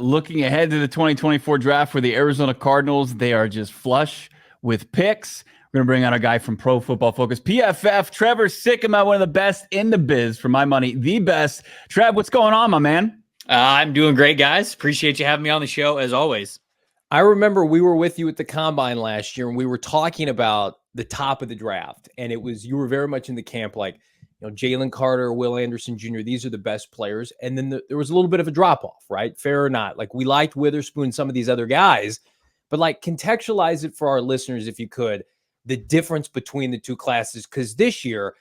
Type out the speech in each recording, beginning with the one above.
looking ahead to the 2024 draft for the Arizona Cardinals, they are just flush with picks. We're going to bring on a guy from Pro Football Focus, PFF, Trevor Sikkema, one of the best in the biz, for my money, the best. Trev, what's going on, my man? I'm doing great, guys. Appreciate you having me on the show, as always. I remember we were with you at the Combine last year, and we were talking about the top of the draft, and you were very much in the camp like, Jalen Carter, Will Anderson Jr., these are the best players. And then there was a little bit of a drop-off, right? Fair or not. Like, we liked Witherspoon, some of these other guys, but contextualize it for our listeners, if you could, the difference between the two classes. Because this year,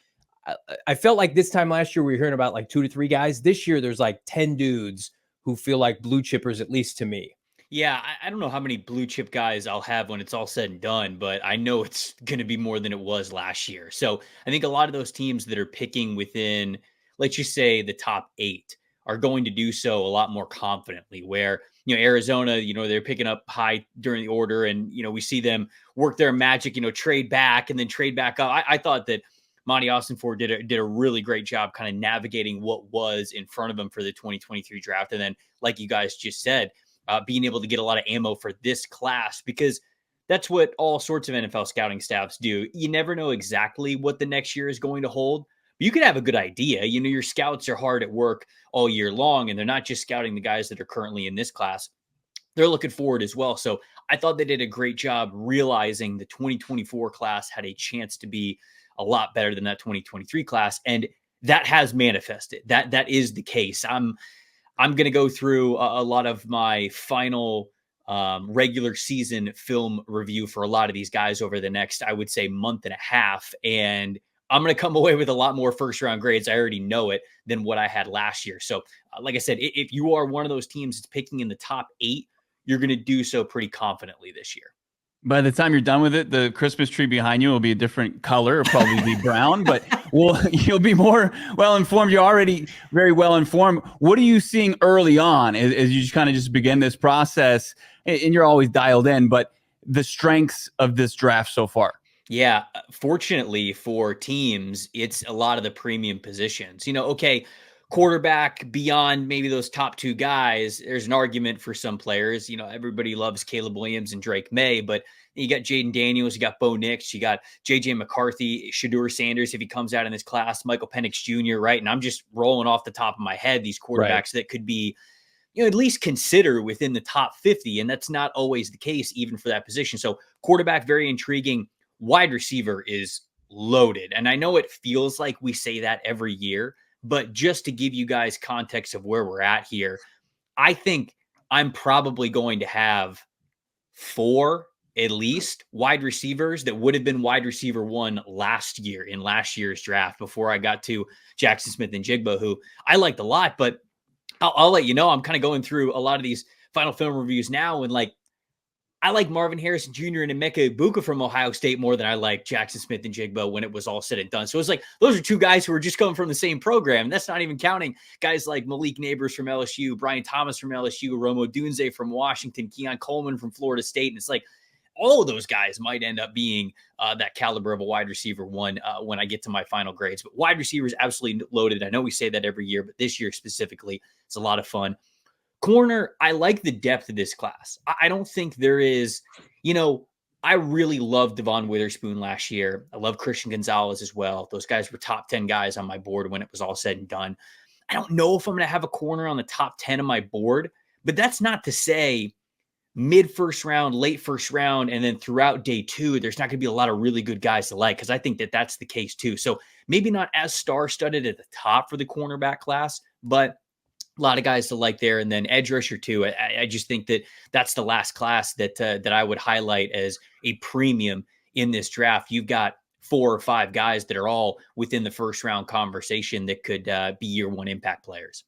I felt like this time last year we were hearing about 2 to 3 guys. This year there's 10 dudes who feel like blue chippers, at least to me. Yeah, I don't know how many blue chip guys I'll have when it's all said and done, but I know it's going to be more than it was last year. So I think a lot of those teams that are picking within, let's just say, the top 8 are going to do so a lot more confidently, where, Arizona, they're picking up high during the order, and, we see them work their magic, trade back and then trade back up. I thought that Monty Austinford did a really great job kind of navigating what was in front of him for the 2023 draft. And then, like you guys just said, being able to get a lot of ammo for this class, because that's what all sorts of NFL scouting staffs do. You never know exactly what the next year is going to hold, but you can have a good idea. Your scouts are hard at work all year long, and they're not just scouting the guys that are currently in this class. They're looking forward as well. So I thought they did a great job realizing the 2024 class had a chance to be a lot better than that 2023 class. And that has manifested. That is the case. I'm going to go through a lot of my final regular season film review for a lot of these guys over the next, I would say, month and a half. And I'm going to come away with a lot more first round grades, I already know it, than what I had last year. So like I said, if you are one of those teams that's picking in the top 8, you're going to do so pretty confidently this year. By the time you're done with it, the Christmas tree behind you will be a different color. It'll probably be brown, but you'll be more well-informed. You're already very well-informed. What are you seeing early on as you just begin this process? And you're always dialed in, but the strengths of this draft so far? Yeah, fortunately for teams, it's a lot of the premium positions. Okay, quarterback beyond maybe those top 2 guys, there's an argument for some players. Everybody loves Caleb Williams and Drake May, but you got Jaden Daniels, you got Bo Nix, you got JJ McCarthy, Shedeur Sanders, if he comes out in this class, Michael Penix Jr., right? And I'm just rolling off the top of my head these quarterbacks that could be, at least consider within the top 50. And that's not always the case, even for that position. So quarterback, very intriguing. Wide receiver is loaded. And I know it feels like we say that every year, but just to give you guys context of where we're at here, I think I'm probably going to have 4 at least wide receivers that would have been wide receiver 1 last year in last year's draft before I got to Jackson Smith-Njigba, who I liked a lot. But I'll let you know, I'm kind of going through a lot of these final film reviews now, and I like Marvin Harrison Jr. and Emeka Egbuka from Ohio State more than I like Jackson Smith-Njigba when it was all said and done. So it's like, those are 2 guys who are just coming from the same program. And that's not even counting guys like Malik Neighbors from LSU, Brian Thomas from LSU, Rome Odunze from Washington, Keon Coleman from Florida State. And it's like, all of those guys might end up being that caliber of a wide receiver 1 when I get to my final grades. But wide receivers absolutely loaded. I know we say that every year, but this year specifically, it's a lot of fun. Corner, I like the depth of this class. I don't think there is, I really loved Devon Witherspoon last year. I love Christian Gonzalez as well. Those guys were top 10 guys on my board when it was all said and done. I don't know if I'm going to have a corner on the top 10 of my board, but that's not to say mid first round, late first round, and then throughout day 2, there's not going to be a lot of really good guys to like, because I think that that's the case too. So maybe not as star-studded at the top for the cornerback class, but a lot of guys to like there. And then edge rusher too. I just think that that's the last class that I would highlight as a premium in this draft. You've got 4 or 5 guys that are all within the first round conversation that could be year 1 impact players.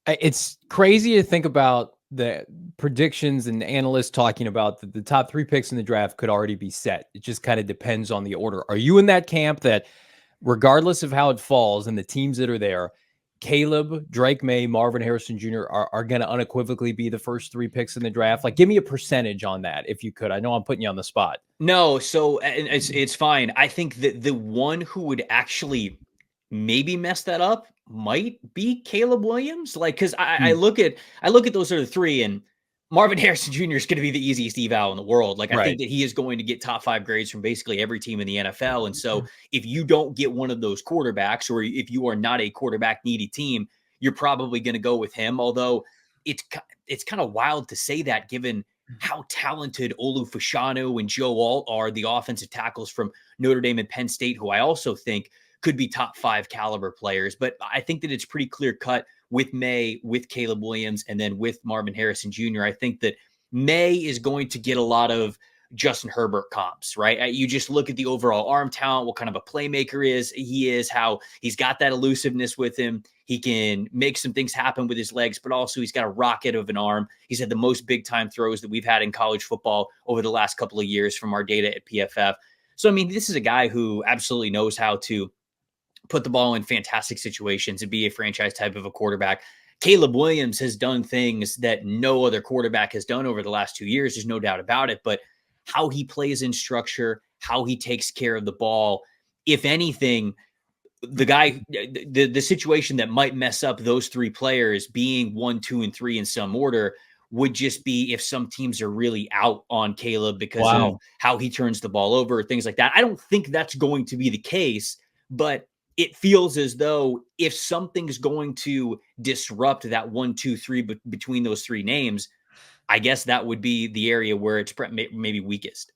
It's crazy to think about the predictions and analysts talking about the top 3 picks in the draft could already be set. It just kind of depends on the order. Are you in that camp that regardless of how it falls and the teams that are there, Caleb, Drake May, Marvin Harrison Jr. are going to unequivocally be the first 3 picks in the draft? Give me a percentage on that, if you could. I know I'm putting you on the spot. No, so it's fine. I think that the one who would actually maybe mess that up might be Caleb Williams. Like, because I look at those sort of three, and Marvin Harrison Jr. is going to be the easiest eval in the world. Like, I think that he is going to get top 5 grades from basically every team in the NFL. And so if you don't get one of those quarterbacks, or if you are not a quarterback needy team, you're probably going to go with him. Although it's kind of wild to say that, given how talented Olu Fashanu and Joe Alt are, the offensive tackles from Notre Dame and Penn State, who I also think could be top 5 caliber players. But I think that it's pretty clear cut with May, with Caleb Williams, and then with Marvin Harrison Jr. I think that May is going to get a lot of Justin Herbert comps, right? You just look at the overall arm talent, what kind of a playmaker he is, how he's got that elusiveness with him. He can make some things happen with his legs, but also he's got a rocket of an arm. He's had the most big time throws that we've had in college football over the last couple of years from our data at PFF. So, I mean, this is a guy who absolutely knows how to put the ball in fantastic situations and be a franchise type of a quarterback. Caleb Williams has done things that no other quarterback has done over the last 2 years. There's no doubt about it. But how he plays in structure, how he takes care of the ball, if anything, the situation that might mess up those 3 players being 1, 2, and 3 in some order would just be if some teams are really out on Caleb because of how he turns the ball over, things like that. I don't think that's going to be the case, but it feels as though if something's going to disrupt that 1, 2, 3 between those 3 names, I guess that would be the area where it's maybe weakest.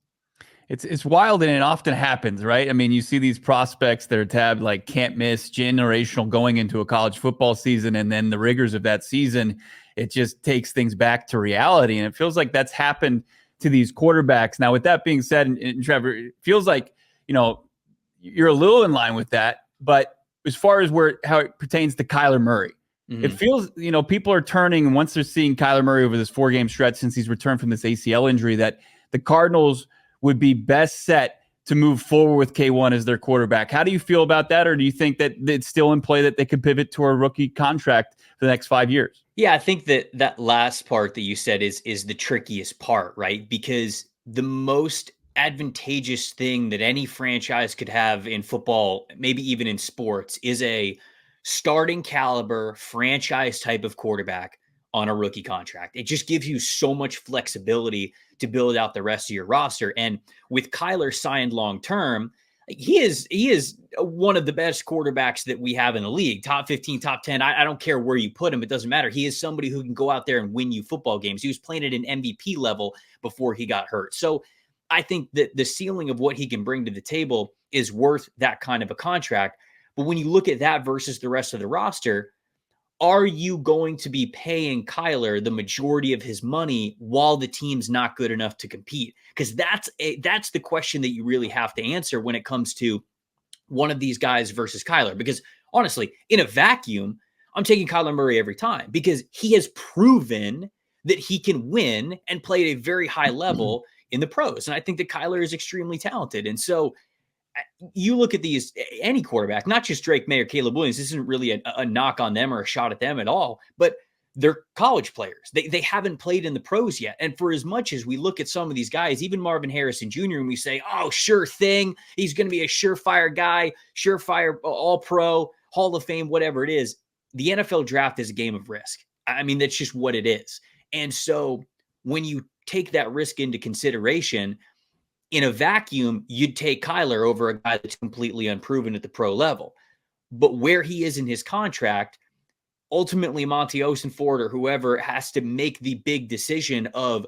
It's wild, and it often happens, right? I mean, you see these prospects that are tabbed like can't miss, generational going into a college football season, and then the rigors of that season, it just takes things back to reality. And it feels like that's happened to these quarterbacks. Now, with that being said, and Trevor, it feels like, you're a little in line with that. But as far as how it pertains to Kyler Murray, it feels, people are turning, once they're seeing Kyler Murray over this 4-game stretch since he's returned from this ACL injury, that the Cardinals would be best set to move forward with K1 as their quarterback. How do you feel about that? Or do you think that it's still in play that they could pivot to a rookie contract for the next 5 years? Yeah, I think that last part that you said is the trickiest part, right? Because the most advantageous thing that any franchise could have in football, maybe even in sports, is a starting caliber franchise type of quarterback on a rookie contract. It just gives you so much flexibility to build out the rest of your roster. And with Kyler signed long-term, he is one of the best quarterbacks that we have in the league. Top 15, top 10. I don't care where you put him. It doesn't matter. He is somebody who can go out there and win you football games. He was playing at an MVP level before he got hurt. So I think that the ceiling of what he can bring to the table is worth that kind of a contract. But when you look at that versus the rest of the roster, are you going to be paying Kyler the majority of his money while the team's not good enough to compete? Because that's the question that you really have to answer when it comes to one of these guys versus Kyler. Because honestly, in a vacuum, I'm taking Kyler Murray every time because he has proven that he can win and play at a very high level in the pros. And I think that Kyler is extremely talented. And so you look at these, any quarterback, not just Drake May or Caleb Williams, this isn't really a knock on them or a shot at them at all, but they're college players. They haven't played in the pros yet. And for as much as we look at some of these guys, even Marvin Harrison Jr., and we say, oh, sure thing, he's going to be a surefire guy, surefire all-pro, Hall of Fame, whatever it is, the NFL draft is a game of risk. I mean, that's just what it is. And so when you take that risk into consideration, in a vacuum, you'd take Kyler over a guy that's completely unproven at the pro level. But where he is in his contract, ultimately Monty Osenford or whoever has to make the big decision of,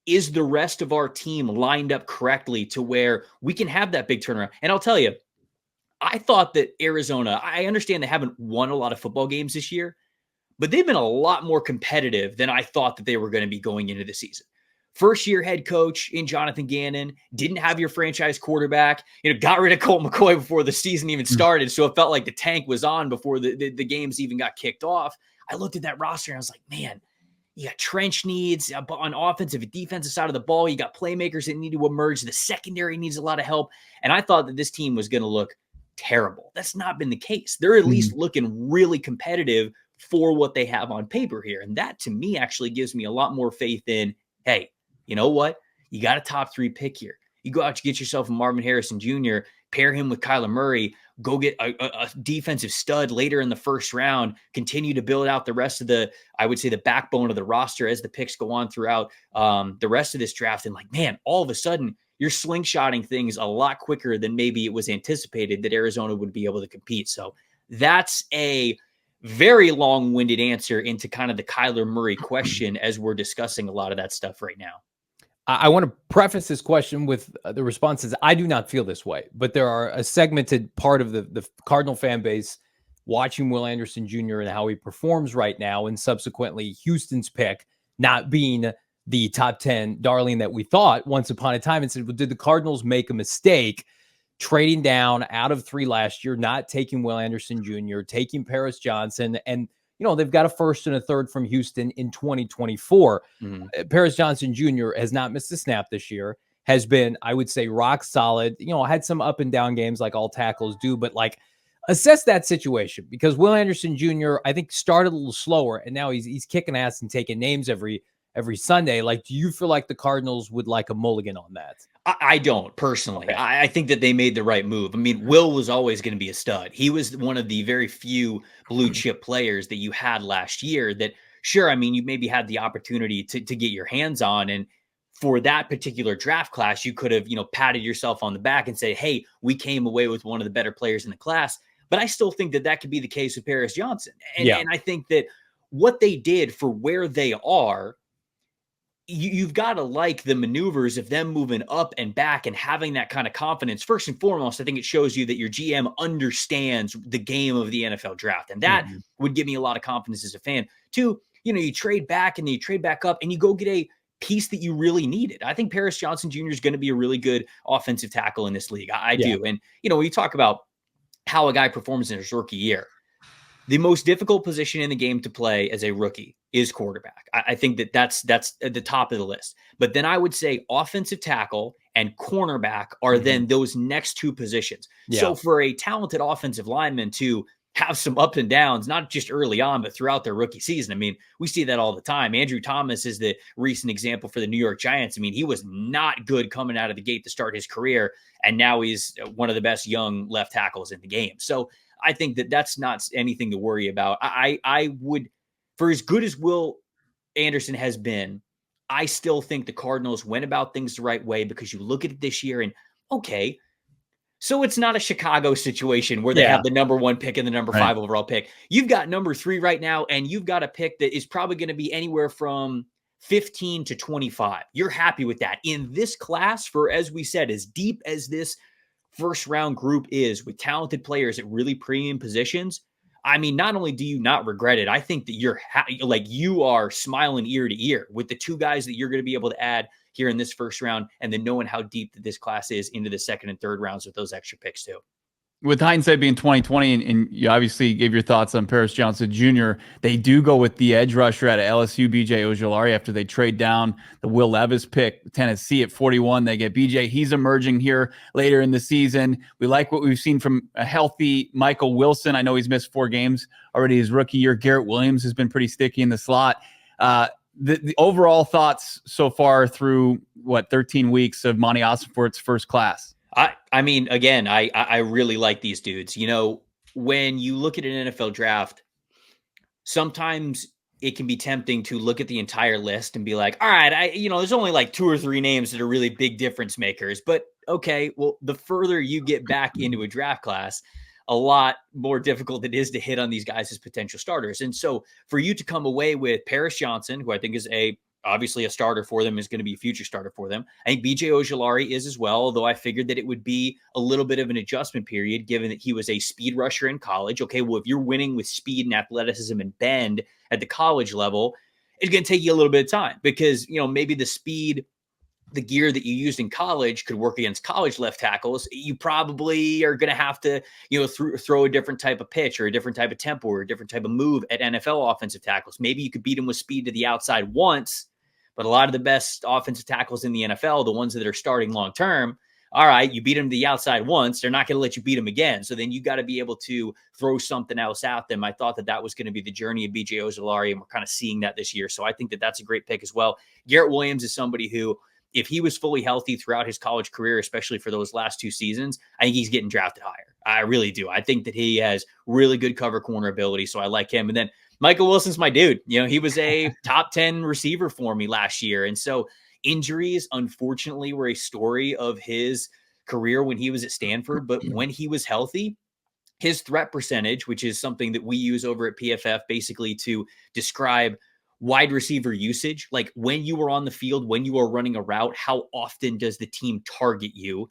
is the rest of our team lined up correctly to where we can have that big turnaround? And I'll tell you, I thought that Arizona, I understand they haven't won a lot of football games this year, but they've been a lot more competitive than I thought that they were going to be going into the season. First-year head coach in Jonathan Gannon, didn't have your franchise quarterback, got rid of Colt McCoy before the season even started, so it felt like the tank was on before the games even got kicked off. I looked at that roster and I was like, man, you got trench needs on offensive and defensive side of the ball. You got playmakers that need to emerge. The secondary needs a lot of help. And I thought that this team was going to look terrible. That's not been the case. They're at least looking really competitive for what they have on paper here. And that, to me, actually gives me a lot more faith in, hey, you know what? You got a top 3 pick here. You go out to get yourself a Marvin Harrison Jr., pair him with Kyler Murray, go get a defensive stud later in the first round, continue to build out the rest of I would say the backbone of the roster as the picks go on throughout the rest of this draft. And like, man, all of a sudden you're slingshotting things a lot quicker than maybe it was anticipated that Arizona would be able to compete. So that's a very long-winded answer into kind of the Kyler Murray question as we're discussing a lot of that stuff right now. I want to preface this question with the responses. I do not feel this way, but there are a segmented part of the Cardinal fan base watching Will Anderson Jr. and how he performs right now, and subsequently Houston's pick not being the top 10 darling that we thought once upon a time, and said, well, did the Cardinals make a mistake trading down out of 3 last year, not taking Will Anderson Jr., taking Paris Johnson, and they've got a first and a third from Houston in 2024. Paris Johnson Jr. has not missed a snap this year, has been, I would say, rock solid. Had some up and down games like all tackles do, but like assess that situation, because Will Anderson Jr., I think, started a little slower, and now he's kicking ass and taking names every Sunday. Like, do you feel like the Cardinals would like a mulligan on that? I don't personally. Okay. I think that they made the right move. I mean, Will was always going to be a stud. He was one of the very few blue chip players that you had last year that, sure, I mean, you maybe had the opportunity to get your hands on. And for that particular draft class, you could have, patted yourself on the back and say, hey, we came away with one of the better players in the class. But I still think that could be the case with Paris Johnson. And I think that what they did for where they are, you've got to like the maneuvers of them moving up and back and having that kind of confidence. First and foremost, I think it shows you that your GM understands the game of the NFL draft. And that would give me a lot of confidence as a fan. 2, you trade back and then you trade back up and you go get a piece that you really needed. I think Paris Johnson Jr. is going to be a really good offensive tackle in this league. I do. And, when you talk about how a guy performs in his rookie year, the most difficult position in the game to play as a rookie is quarterback. I think that's at the top of the list. But then I would say offensive tackle and cornerback are then those next 2 positions. So for a talented offensive lineman to have some ups and downs, not just early on, but throughout their rookie season. I mean, we see that all the time. Andrew Thomas is the recent example for the New York Giants. I mean, he was not good coming out of the gate to start his career, and now he's one of the best young left tackles in the game. So I think that's not anything to worry about. I would, for as good as Will Anderson has been, I still think the Cardinals went about things the right way, because you look at it this year and, okay, so it's not a Chicago situation where they have the number 1 pick and the number 5 overall pick. You've got number 3 right now, and you've got a pick that is probably going to be anywhere from 15 to 25. You're happy with that. In this class, for, as we said, as deep as this first round group is, with talented players at really premium positions, I mean, not only do you not regret it, I think that you are smiling ear to ear with the 2 guys that you're going to be able to add here in this first round, and then knowing how deep that this class is into the second and third rounds with those extra picks too. With hindsight being 2020, and you obviously gave your thoughts on Paris Johnson Jr., they do go with the edge rusher out of LSU, BJ Ojulari, after they trade down the Will Levis pick. Tennessee at 41, they get BJ. He's emerging here later in the season. We like what we've seen from a healthy Michael Wilson. I know he's missed 4 games already his rookie year. Garrett Williams has been pretty sticky in the slot. The overall thoughts so far through 13 weeks of Monty Ossenfort's first class? I mean, again, I really like these dudes. When you look at an NFL draft, sometimes it can be tempting to look at the entire list and be like, all right, there's only like 2 or 3 names that are really big difference makers. But okay, well, the further you get back into a draft class, a lot more difficult it is to hit on these guys as potential starters. And so for you to come away with Paris Johnson, who I think is obviously a starter for them, is going to be a future starter for them. I think BJ Ojulari is as well, although I figured that it would be a little bit of an adjustment period given that he was a speed rusher in college. Okay, well, if you're winning with speed and athleticism and bend at the college level, it's going to take you a little bit of time, because, maybe the speed, the gear that you used in college could work against college left tackles. You probably are going to have to, throw a different type of pitch or a different type of tempo or a different type of move at NFL offensive tackles. Maybe you could beat them with speed to the outside once, but a lot of the best offensive tackles in the NFL, the ones that are starting long-term, all right, you beat them to the outside once, they're not going to let you beat them again. So then you got to be able to throw something else at them. I thought that was going to be the journey of BJ Ojulari, and we're kind of seeing that this year. So I think that that's a great pick as well. Garrett Williams is somebody who, if he was fully healthy throughout his college career, especially for those last 2 seasons, I think he's getting drafted higher. I really do. I think that he has really good cover corner ability, so I like him. And then Michael Wilson's my dude. He was a top 10 receiver for me last year. And so injuries, unfortunately, were a story of his career when he was at Stanford. But when he was healthy, his threat percentage, which is something that we use over at PFF basically to describe wide receiver usage, like when you were on the field, when you are running a route, how often does the team target you,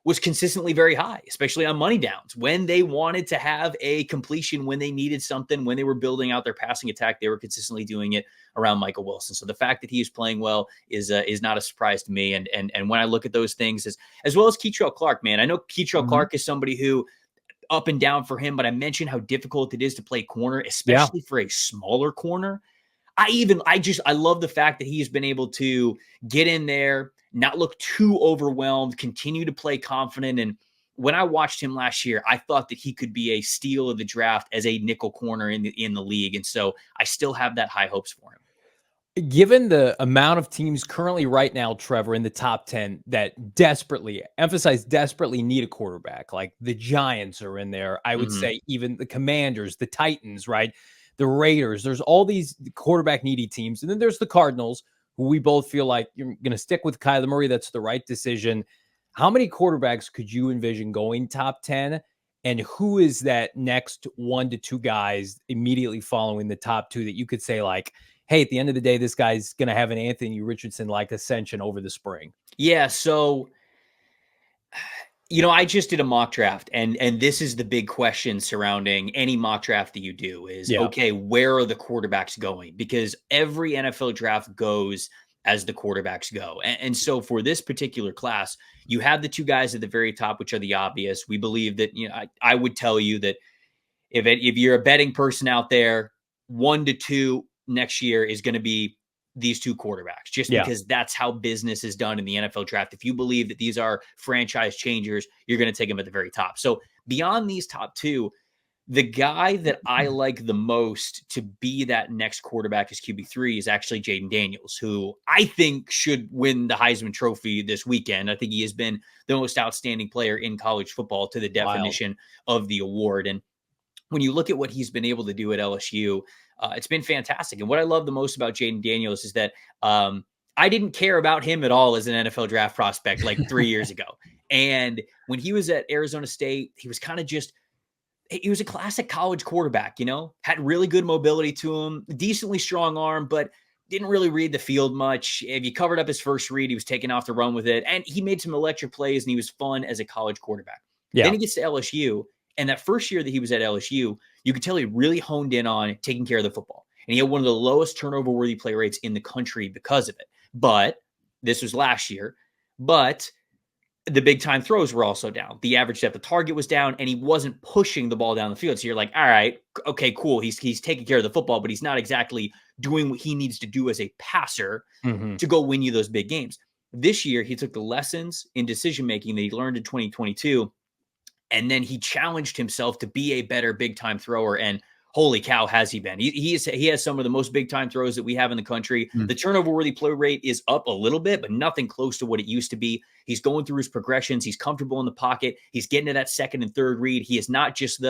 was consistently very high, especially on money downs. When they wanted to have a completion, when they needed something, when they were building out their passing attack, they were consistently doing it around Michael Wilson. So the fact that he is playing well is not a surprise to me. And when I look at those things, as well as Keitrell Clark, man, I know Keitrell Clark is somebody who up and down for him, but I mentioned how difficult it is to play corner, especially for a smaller corner. I love the fact that he's been able to get in there, not look too overwhelmed, continue to play confident. And when I watched him last year, I thought that he could be a steal of the draft as a nickel corner in the league. And so I still have that high hopes for him. Given the amount of teams currently right now, Trevor, in the top 10 that desperately need a quarterback, like the Giants are in there. I would say even the Commanders, the Titans, right? The Raiders, there's all these quarterback needy teams. And then there's the Cardinals, who we both feel like you're going to stick with Kyler Murray. That's the right decision. How many quarterbacks could you envision going top 10? And who is that next 1 to 2 guys immediately following the top 2 that you could say like, hey, at the end of the day, this guy's going to have an Anthony Richardson-like ascension over the spring? Yeah, so I just did a mock draft, and this is the big question surrounding any mock draft that you do is, okay, where are the quarterbacks going? Because every NFL draft goes as the quarterbacks go. And so for this particular class, you have the 2 guys at the very top, which are the obvious. We believe that, I would tell you that if you're a betting person out there, 1 to 2 next year is going to be these 2 quarterbacks, just because that's how business is done in the NFL draft. If you believe that these are franchise changers, you're going to take them at the very top. So beyond these top 2, the guy that I like the most to be that next quarterback as QB3 is actually Jaden Daniels, who I think should win the Heisman Trophy this weekend. I think he has been the most outstanding player in college football to the definition of the award. And when you look at what he's been able to do at LSU, it's been fantastic. And what I love the most about Jaden Daniels is that I didn't care about him at all as an NFL draft prospect like 3 years ago. And when he was at Arizona State, he was kind of he was a classic college quarterback, had really good mobility to him, decently strong arm, but didn't really read the field much. If you covered up his first read, he was taking off to run with it. And he made some electric plays, and he was fun as a college quarterback. Then he gets to LSU. And that first year that he was at LSU, you could tell he really honed in on taking care of the football. And he had one of the lowest turnover-worthy play rates in the country because of it. But this was last year. But the big-time throws were also down. The average depth of target was down, and he wasn't pushing the ball down the field. So you're like, all right, okay, cool. He's taking care of the football, but he's not exactly doing what he needs to do as a passer to go win you those big games. This year, he took the lessons in decision-making that he learned in 2022, and then he challenged himself to be a better big-time thrower. And holy cow, has he been. He has some of the most big-time throws that we have in the country. The turnover-worthy play rate is up a little bit, but nothing close to what it used to be. He's going through his progressions. He's comfortable in the pocket. He's getting to that second and third read. He is not just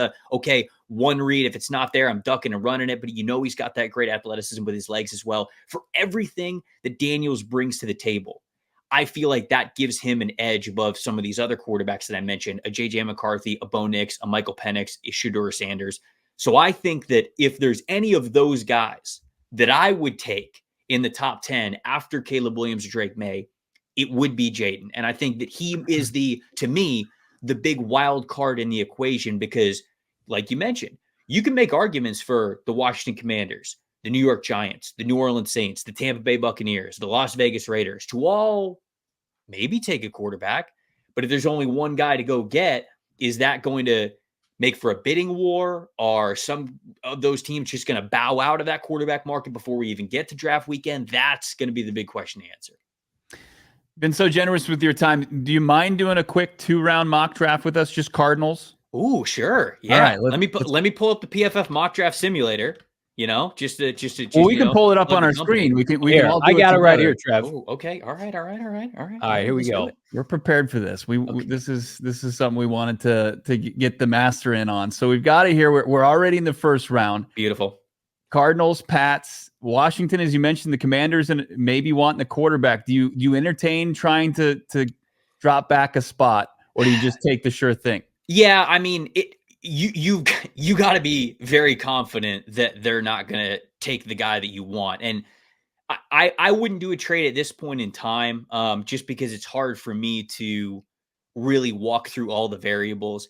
one read. If it's not there, I'm ducking and running it. But he's got that great athleticism with his legs as well. For everything that Daniels brings to the table, I feel like that gives him an edge above some of these other quarterbacks that I mentioned, a J.J. McCarthy, a Bo Nix, a Michael Penix, a Shedeur Sanders. So I think that if there's any of those guys that I would take in the top 10 after Caleb Williams or Drake May, it would be Jaden. And I think that he is to me, the big wild card in the equation because, like you mentioned, you can make arguments for the Washington Commanders, the New York Giants, the New Orleans Saints, the Tampa Bay Buccaneers, the Las Vegas Raiders to all maybe take a quarterback. But if there's only one guy to go get, is that going to make for a bidding war? Are some of those teams just going to bow out of that quarterback market before we even get to draft weekend? That's going to be the big question to answer. Been so generous with your time. Do you mind doing a quick 2-round mock draft with us? Just Cardinals? Ooh, sure. Yeah. All right, let me pull up the PFF mock draft simulator. Just Well, we can pull it up on our screen. We can Here, all do I got it right together. here, Trev. Oh, okay. All right. All right, here we Let's do go. it. We're prepared for this. This is something we wanted to get the master in on. So we've got it here. We're already in the first round. Beautiful. Cardinals, Pats, Washington, as you mentioned, the Commanders, and maybe wanting the quarterback. Do you entertain trying to drop back a spot, or do you just take the sure thing? Yeah, I mean, you got to be very confident that they're not going to take the guy that you want. And I wouldn't do a trade at this point in time, just because it's hard for me to really walk through all the variables.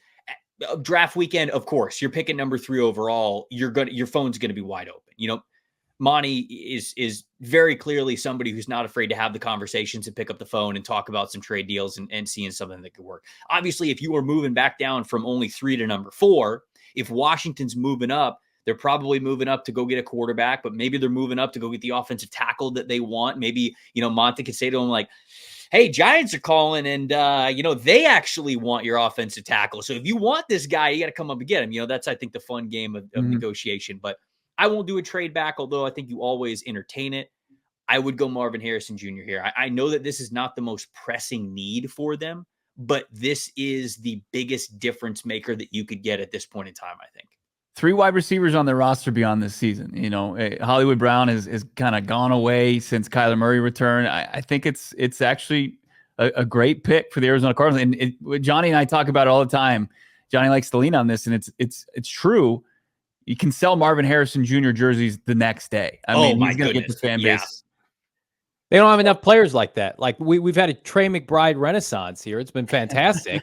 Draft weekend, of course, you're picking number 3 overall. Your phone's gonna be wide open. Monty is very clearly somebody who's not afraid to have the conversations and pick up the phone and talk about some trade deals and seeing something that could work. Obviously, if you are moving back down from only 3 to number 4, if Washington's moving up, they're probably moving up to go get a quarterback, but maybe they're moving up to go get the offensive tackle that they want. Maybe, Monty could say to him like, hey, Giants are calling and, they actually want your offensive tackle. So if you want this guy, you got to come up and get him. That's, I think, the fun game of negotiation. But I won't do a trade back, although I think you always entertain it. I would go Marvin Harrison Jr. here. I know that this is not the most pressing need for them, but this is the biggest difference maker that you could get at this point in time, I think. 3 wide receivers on their roster beyond this season. Hollywood Brown is kind of gone away since Kyler Murray returned. I think it's actually a great pick for the Arizona Cardinals. And Johnny and I talk about it all the time. Johnny likes to lean on this, and it's true. You can sell Marvin Harrison Jr. jerseys the next day. I mean, he's going to get the fan base. Yeah. They don't have enough players like that. Like we've had a Trey McBride renaissance here. It's been fantastic,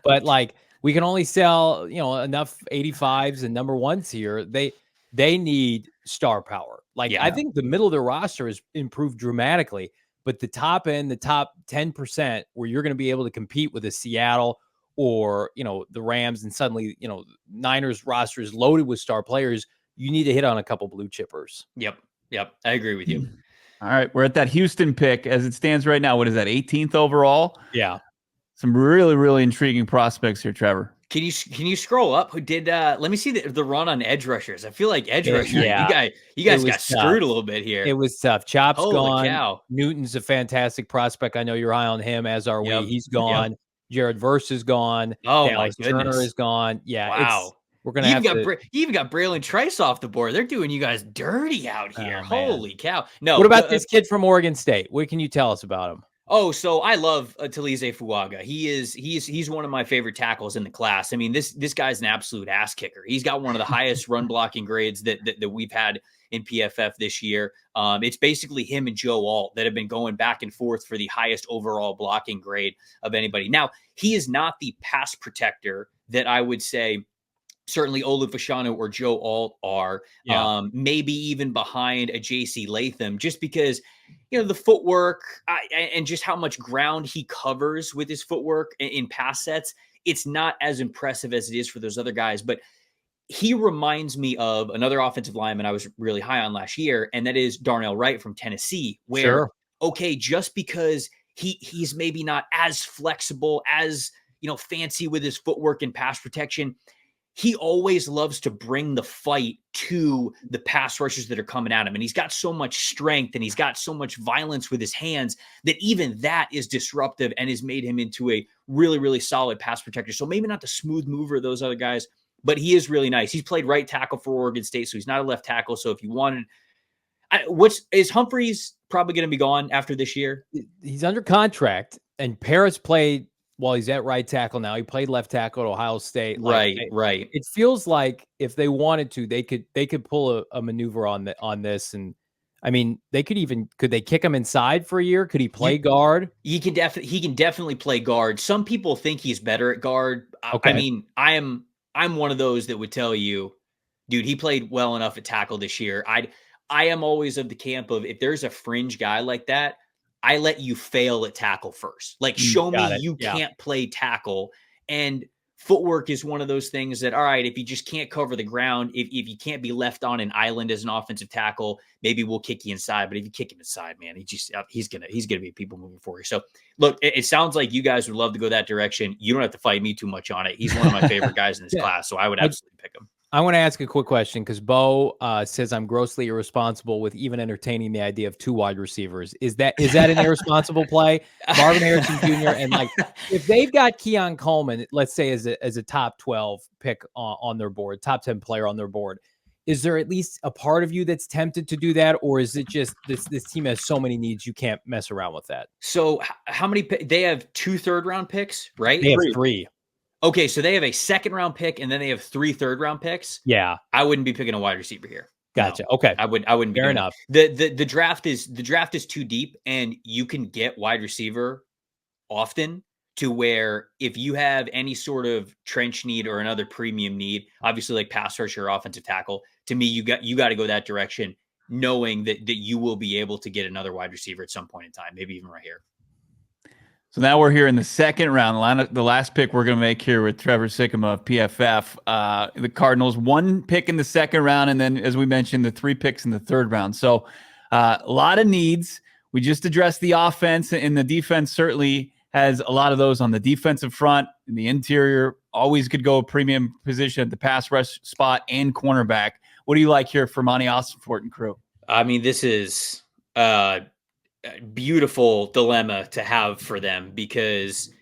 but like we can only sell enough 85s and number 1s here. They need star power. Like I think the middle of their roster has improved dramatically, but the top end, the top 10%, where you're going to be able to compete with a Seattle or the Rams, and suddenly Niners roster is loaded with star players. You need to hit on a couple blue chippers. Yep. I agree with you. All right, we're at that Houston pick as it stands right now. What is that, 18th overall? Yeah. Some really, really intriguing prospects here, Trevor. Can you scroll up? Who did? Let me see the run on edge rushers. I feel like edge rushers. Yeah. You guys got screwed a little bit here. It was tough. Chop's Holy gone. Cow. Newton's a fantastic prospect. I know you're high on him, as are we. He's gone. Yep. Jared Verse is gone. Oh Dallas my goodness. Turner is gone. Yeah. Wow. We're gonna have you even got Braylon Trice off the board. They're doing you guys dirty out here. Oh, holy cow! No. What about this kid from Oregon State? What can you tell us about him? Oh, so I love Talize Fuaga. He's one of my favorite tackles in the class. I mean, this guy's an absolute ass kicker. He's got one of the highest run blocking grades that we've had in PFF this year. It's basically him and Joe Alt that have been going back and forth for the highest overall blocking grade of anybody. Now, he is not the pass protector that I would say certainly Olu Fashanu or Joe Alt are, maybe even behind a JC Latham, just because, the footwork and just how much ground he covers with his footwork in pass sets. It's not as impressive as it is for those other guys, but he reminds me of another offensive lineman I was really high on last year, and that is Darnell Wright from Tennessee, where, okay, just because he's maybe not as flexible, as, fancy with his footwork and pass protection, he always loves to bring the fight to the pass rushers that are coming at him. And he's got so much strength and he's got so much violence with his hands that even that is disruptive and has made him into a really, really solid pass protector. So maybe not the smooth mover of those other guys, but he is really nice. He's played right tackle for Oregon State, so he's not a left tackle. So if you wanted, is Humphreys probably going to be gone after this year? He's under contract, and Paris played. Well, he's at right tackle now. He played left tackle at Ohio State. Right. It feels like if they wanted to, they could pull a maneuver on this. And I mean, could they kick him inside for a year? Could he play guard? He can definitely play guard. Some people think he's better at guard. Okay. I mean, I'm one of those that would tell you, dude, he played well enough at tackle this year. I am always of the camp of, if there's a fringe guy like that, I let you fail at tackle first. Like, show me you can't play tackle. And footwork is one of those things that, all right, if you just can't cover the ground, if you can't be left on an island as an offensive tackle, maybe we'll kick you inside. But if you kick him inside, man, he's gonna be people moving forward. So look, it sounds like you guys would love to go that direction. You don't have to fight me too much on it. He's one of my favorite guys in this class, so I would absolutely pick him. I want to ask a quick question because Bo says I'm grossly irresponsible with even entertaining the idea of 2 wide receivers. Is that an irresponsible play? Marvin Harrison Jr. and like if they've got Keon Coleman, let's say as a top 12 pick on their board, top 10 player on their board, is there at least a part of you that's tempted to do that, or is it just this team has so many needs you can't mess around with that? So how many? They have 2 third-round picks, right? They have 3. Okay, so they have a second-round pick, and then they have 3 third-round picks. Yeah, I wouldn't be picking a wide receiver here. gotcha. No, Okay, I wouldn't be. Fair enough. The draft is too deep, and you can get wide receiver often to where if you have any sort of trench need or another premium need, obviously like pass rush or offensive tackle, to me you got to go that direction, knowing that you will be able to get another wide receiver at some point in time, maybe even right here. So now we're here in the second round. The last pick we're going to make here with Trevor Sikkema of PFF. The Cardinals, 1 pick in the second round, and then, as we mentioned, the 3 picks in the third round. So a lot of needs. We just addressed the offense, and the defense certainly has a lot of those on the defensive front. In the interior, always could go a premium position at the pass rush spot and cornerback. What do you like here for Monty Ossenfort and crew? I mean, this is beautiful dilemma to have for them because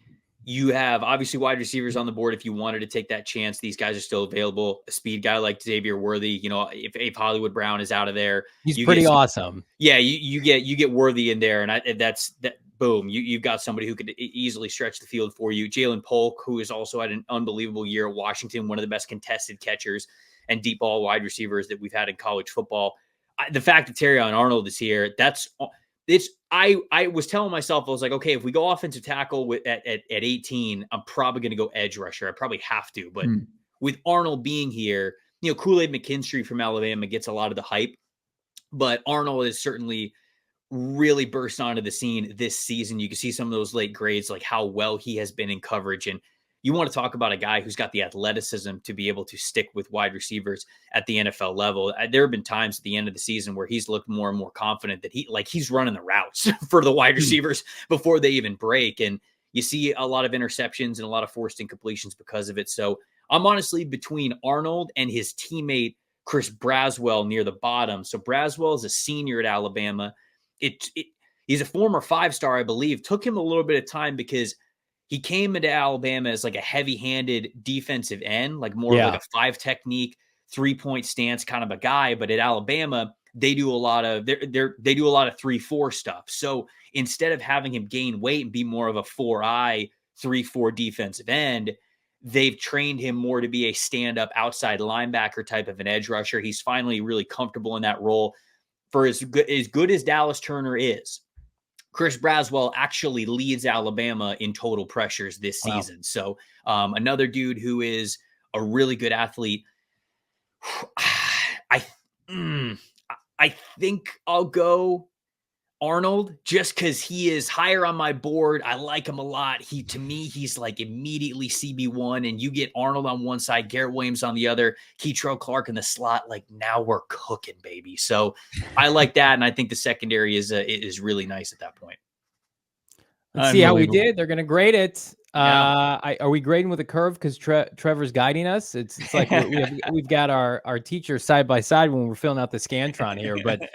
you have obviously wide receivers on the board. If you wanted to take that chance, these guys are still available. A speed guy like Xavier Worthy, if Hollywood Brown is out of there, he's pretty awesome. Yeah, you get Worthy in there, and that's that. Boom, you've got somebody who could easily stretch the field for you. Jalen Polk, who has also had an unbelievable year at Washington, one of the best contested catchers and deep ball wide receivers that we've had in college football. The fact that Terrion Arnold is here, I was telling myself, I was like, okay, if we go offensive tackle at 18, I'm probably going to go edge rusher. I probably have to, but with Arnold being here, Kool-Aid McKinstry from Alabama gets a lot of the hype, but Arnold is certainly really burst onto the scene this season. You can see some of those late grades, like how well he has been in coverage. And you want to talk about a guy who's got the athleticism to be able to stick with wide receivers at the NFL level. There have been times at the end of the season where he's looked more and more confident that he's running the routes for the wide receivers before they even break. And you see a lot of interceptions and a lot of forced incompletions because of it. So I'm honestly between Arnold and his teammate, Chris Braswell, near the bottom. So Braswell is a senior at Alabama. He's a former 5-star, I believe. Took him a little bit of time because he came into Alabama as like a heavy-handed defensive end, like more of like a 5 technique, 3-point stance kind of a guy. But at Alabama, they do a lot of they do a lot of 3-4 stuff. So instead of having him gain weight and be more of a 4-eye 3-4 defensive end, they've trained him more to be a stand-up outside linebacker type of an edge rusher. He's finally really comfortable in that role. For as good as Dallas Turner is, Chris Braswell actually leads Alabama in total pressures this season. Wow. So another dude who is a really good athlete. I think I'll go Arnold just because he is higher on my board. I like him a lot. To me, he's like immediately CB1, and you get Arnold on one side, Garrett Williams on the other, Keitrell Clark in the slot. Like, now we're cooking, baby. So I like that, and I think the secondary is really nice at that point. Let's see how we did. They're going to grade it. Yeah. Are we grading with a curve because Trevor's guiding us? It's like we've got our teachers side by side when we're filling out the Scantron here. But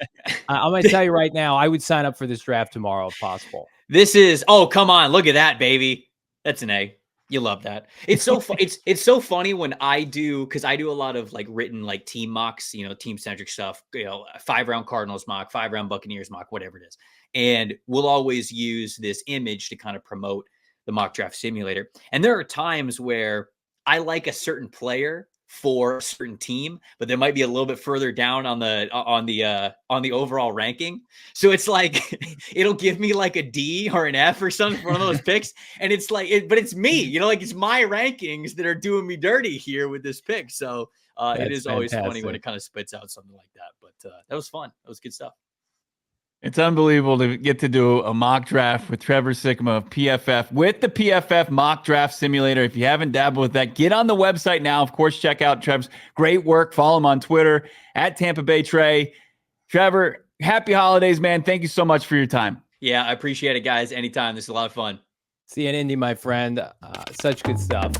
I'm going to tell you right now, I would sign up for this draft tomorrow if possible. Come on, look at that, baby. That's an A. You love that. It's so it's so funny when because I do a lot of like written like team mocks, team centric stuff. 5-round Cardinals mock, 5-round Buccaneers mock, whatever it is, and we'll always use this image to kind of promote the mock draft simulator. And there are times where I like a certain player for a certain team, but they might be a little bit further down on the overall ranking. So it's like, it'll give me like a D or an F or something for one of those picks. And it's like, but it's me, like it's my rankings that are doing me dirty here with this pick. So it is always funny when it kind of spits out something like that. But that was fun. That was good stuff. It's unbelievable to get to do a mock draft with Trevor Sikkema of PFF with the PFF mock draft simulator. If you haven't dabbled with that, get on the website now. Of course, check out Trev's great work. Follow him on Twitter at Tampa Bay Trey. Trevor, happy holidays, man. Thank you so much for your time. Yeah, I appreciate it, guys. Anytime. This is a lot of fun. See you in Indy, my friend. Such good stuff.